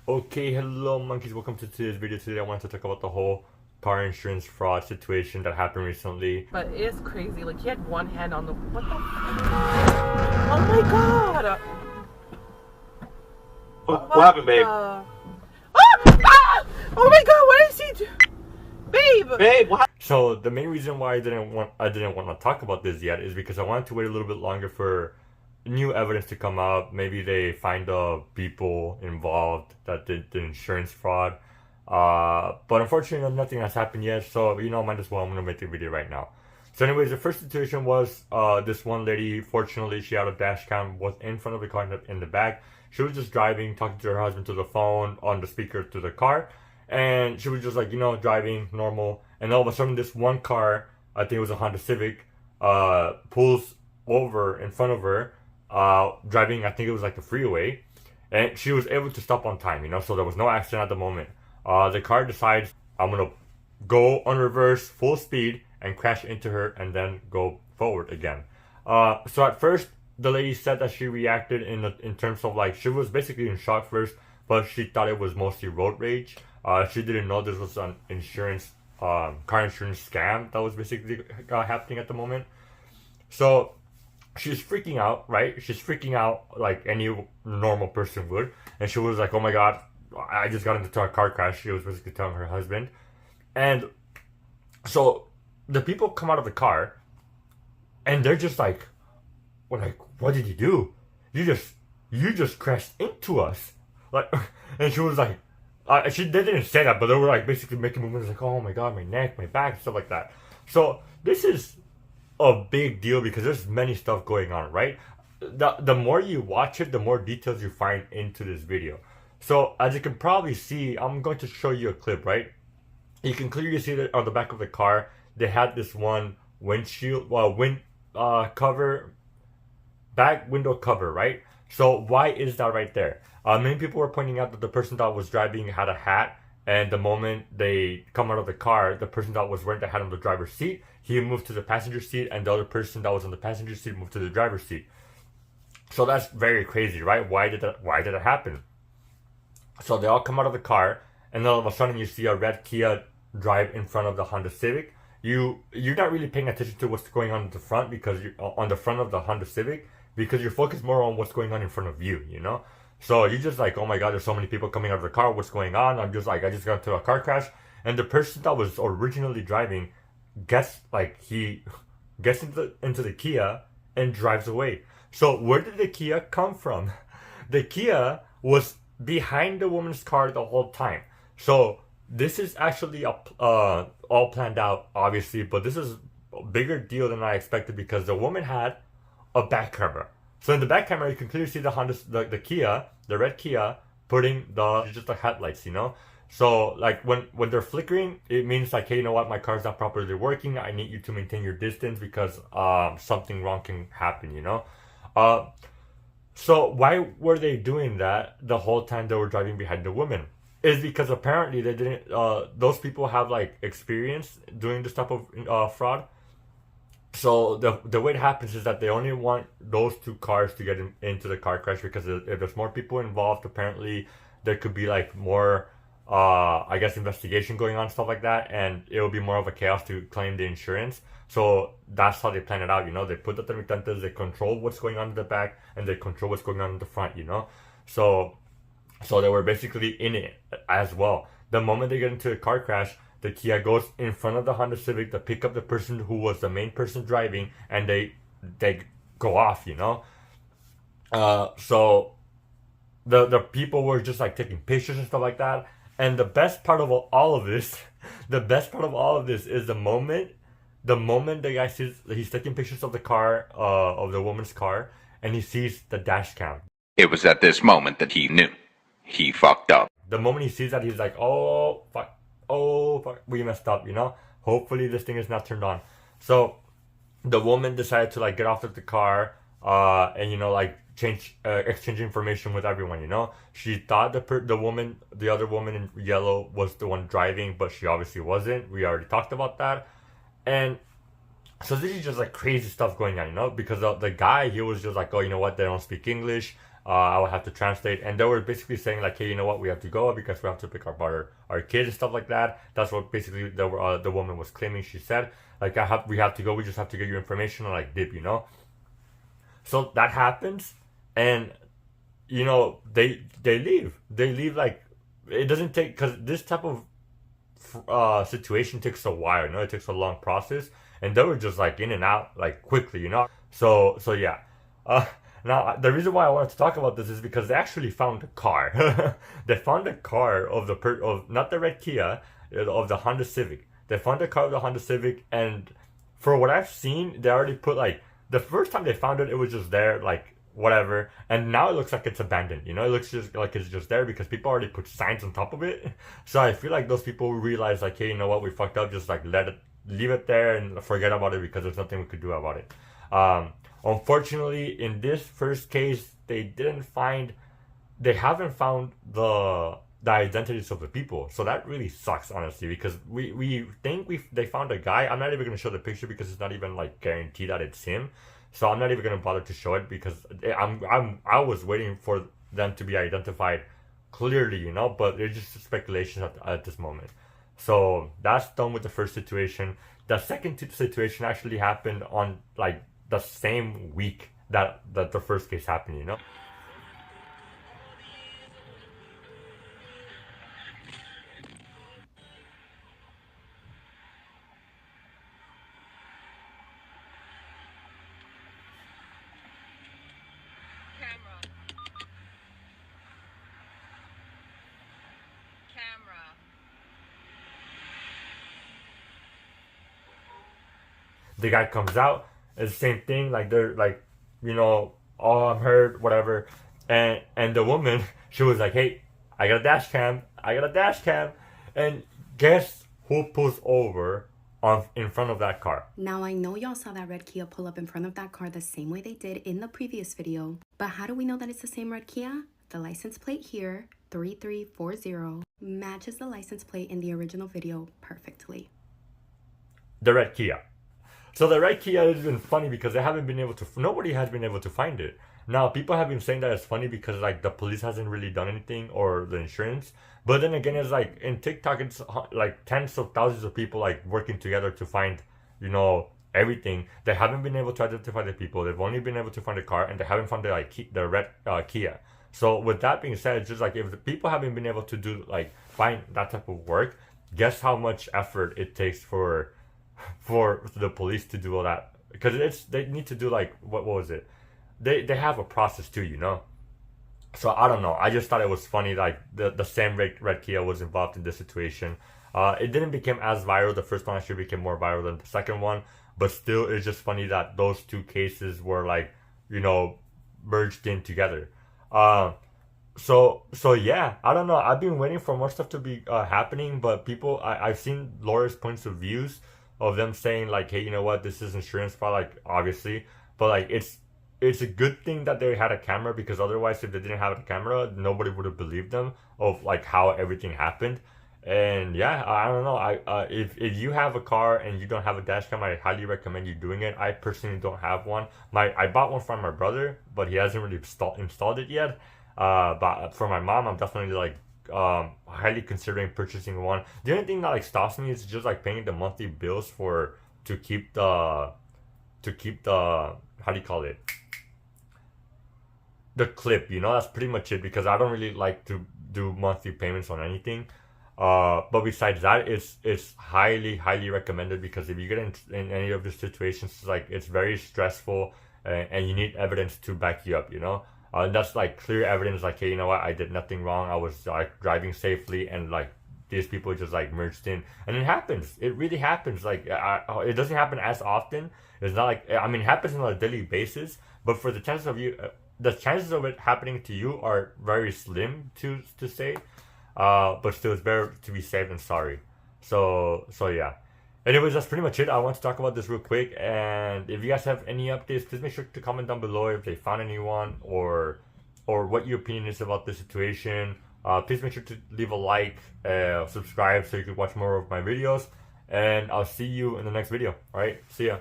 Okay, hello monkeys, welcome to today's video. Today I wanted to talk about the whole car insurance fraud situation that happened recently. But it is crazy. Like, he had one hand on the. What the? Oh my god! What happened, babe? Oh my god! What is he do? Babe! Babe, what happened? So the main reason why I didn't want to talk about this yet is because I wanted to wait a little bit longer for new evidence to come out. Maybe they find the people involved that did the insurance fraud. But unfortunately nothing has happened yet, so might as well, I'm gonna make the video right now. So anyways, the first situation was this one lady. Fortunately, she had a dash cam, was in front of the car in the back. She was just driving, talking to her husband to the phone on the speaker to the car, and she was just like, driving normal, and all of a sudden this one car, I think it was a Honda Civic, pulls over in front of her, driving, I think it was like the freeway, and she was able to stop on time, so there was no accident at the moment. The car decides, I'm gonna go on reverse full speed and crash into her and then go forward again. So at first the lady said that she reacted in terms of like, she was basically in shock first, but she thought it was mostly road rage. She didn't know this was an insurance, car insurance scam that was basically happening at the moment. So she's freaking out, right? She's freaking out like any normal person would. And she was like, oh my god, I just got into a car crash. She was basically telling her husband. And so the people come out of the car and they're just like, what did you do? You just crashed into us. Like, and she was like, they didn't say that, but they were like basically making movements like, oh my god, my neck, my back, stuff like that. So this is a big deal because there's many stuff going on, right? The more you watch it, the more details you find into this video. So as you can probably see, I'm going to show you a clip, right? You can clearly see that on the back of the car, they had this one windshield, back window cover, right? So why is that right there? Many people were pointing out that the person that was driving had a hat, and the moment they come out of the car, the person that was wearing the hat on the driver's seat, he moved to the passenger seat, and the other person that was on the passenger seat moved to the driver's seat. So that's very crazy, right? Why did it happen? So they all come out of the car, and then all of a sudden you see a red Kia drive in front of the Honda Civic. You're not really paying attention to what's going on in the front, because you're on the front of the Honda Civic, because you're focused more on what's going on in front of you, So you're just like, oh my god, there's so many people coming out of the car, what's going on? I just got into a car crash. And the person that was originally driving he gets into the Kia and drives away. So where did the Kia come from? The Kia was behind the woman's car the whole time. So this is actually all planned out, obviously, but this is a bigger deal than I expected, because the woman had a back camera. So in the back camera, you can clearly see the Kia, the red Kia, putting just the headlights, So like when they're flickering, it means like, hey, you know what, my car's not properly working. I need you to maintain your distance because something wrong can happen, So why were they doing that the whole time they were driving behind the woman? Is because apparently they didn't. Those people have like experience doing this type of fraud. So the way it happens is that they only want those two cars to get into the car crash, because if there's more people involved, apparently there could be like more, I guess, investigation going on, stuff like that, and it will be more of a chaos to claim the insurance. So that's how they plan it out, They put the intermitentes, they control what's going on in the back, and they control what's going on in the front, So they were basically in it as well. The moment they get into a car crash, the Kia goes in front of the Honda Civic to pick up the person who was the main person driving, and they go off, So the people were just like taking pictures and stuff like that. And the best part of all of this, is the moment the guy sees, he's taking pictures of the car, of the woman's car, and he sees the dash cam. It was at this moment that he knew he fucked up. The moment he sees that, he's like, oh fuck, we messed up, Hopefully this thing is not turned on. So the woman decided to like get off of the car, and exchange information with everyone. She thought the other woman in yellow was the one driving, but she obviously wasn't. We already talked about that. And so this is just like crazy stuff going on, because the guy, he was just like, oh, you know what, they don't speak English. I would have to translate, and they were basically saying like, hey, you know what, we have to go because we have to pick up our kids and stuff like that. That's what basically the woman was claiming. She said like, we have to go. We just have to get your information and like dip, you know. So that happens, and you know they leave like it doesn't take, because this type of situation takes a while, you know, it takes a long process, and they were just like in and out like quickly, you know. So yeah. Now, the reason why I wanted to talk about this is because they actually found a car. They found a car of not the red Kia, of the Honda Civic. They found a car of the Honda Civic, and for what I've seen, they already put like, the first time they found it, it was just there, like whatever, and now it looks like it's abandoned. You know, it looks just like it's just there because people already put signs on top of it. So I feel like those people realize like, hey, you know what, we fucked up. Just like leave it there and forget about it because there's nothing we could do about it. Unfortunately, in this first case, they haven't found the identities of the people. So that really sucks, honestly, because we think they found a guy. I'm not even gonna show the picture because it's not even like guaranteed that it's him. So I'm not even gonna bother to show it because I was waiting for them to be identified clearly, you know. But it's just speculation at this moment. So that's done with the first situation. The second situation actually happened on like the same week that the first case happened, you know. The guy comes out, it's the same thing, like they're like, you know, oh, I'm hurt, whatever. And the woman, she was like, hey, I got a dash cam. And guess who pulls over in front of that car? Now I know y'all saw that red Kia pull up in front of that car the same way they did in the previous video. But how do we know that it's the same red Kia? The license plate here, 3340, matches the license plate in the original video perfectly. The red Kia. So the red Kia has been funny because nobody has been able to find it. Now, people have been saying that it's funny because like the police hasn't really done anything, or the insurance. But then again, it's like in TikTok, it's like tens of thousands of people like working together to find, you know, everything. They haven't been able to identify the people. They've only been able to find the car, and they haven't found the red Kia. So with that being said, it's just like, if the people haven't been able to find that type of work, guess how much effort it takes for the police to do all that, because they need to do like what was it? They have a process too, you know. So I don't know. I just thought it was funny, like the same red Kia was involved in this situation. It didn't become as viral. The first one actually became more viral than the second one, but still, it's just funny that those two cases were like, you know, merged in together. So yeah, I don't know. I've been waiting for more stuff to be happening, but I've seen lawyers' points of views of them saying like, hey, you know what, this is insurance fraud, like obviously, but like it's a good thing that they had a camera, because otherwise, if they didn't have a camera, nobody would have believed them of like how everything happened. And yeah, I don't know. If you have a car and you don't have a dash cam, I highly recommend you doing it. I personally don't have one. I bought one from my brother, but he hasn't really installed it yet. But for my mom, I'm definitely like highly considering purchasing one. The only thing that like stops me is just like paying the monthly bills to keep the how do you call it, the clip, you know. That's pretty much it, because I don't really like to do monthly payments on anything. But besides that, it's highly recommended, because if you get in any of these situations, like it's very stressful, and you need evidence to back you up, you know. That's like clear evidence, like, hey, you know what, I did nothing wrong, I was like driving safely, and like these people just like merged in. And it happens, it really happens. Like it doesn't happen as often. It's not like, I mean, it happens on a daily basis, but for the chances of it happening to you are very slim to say. But still, it's better to be safe than sorry. So yeah. Anyways, that's pretty much it. I want to talk about this real quick, and if you guys have any updates, please make sure to comment down below if they found anyone, or what your opinion is about the situation. Please make sure to leave a like, subscribe so you can watch more of my videos, and I'll see you in the next video. Alright, see ya.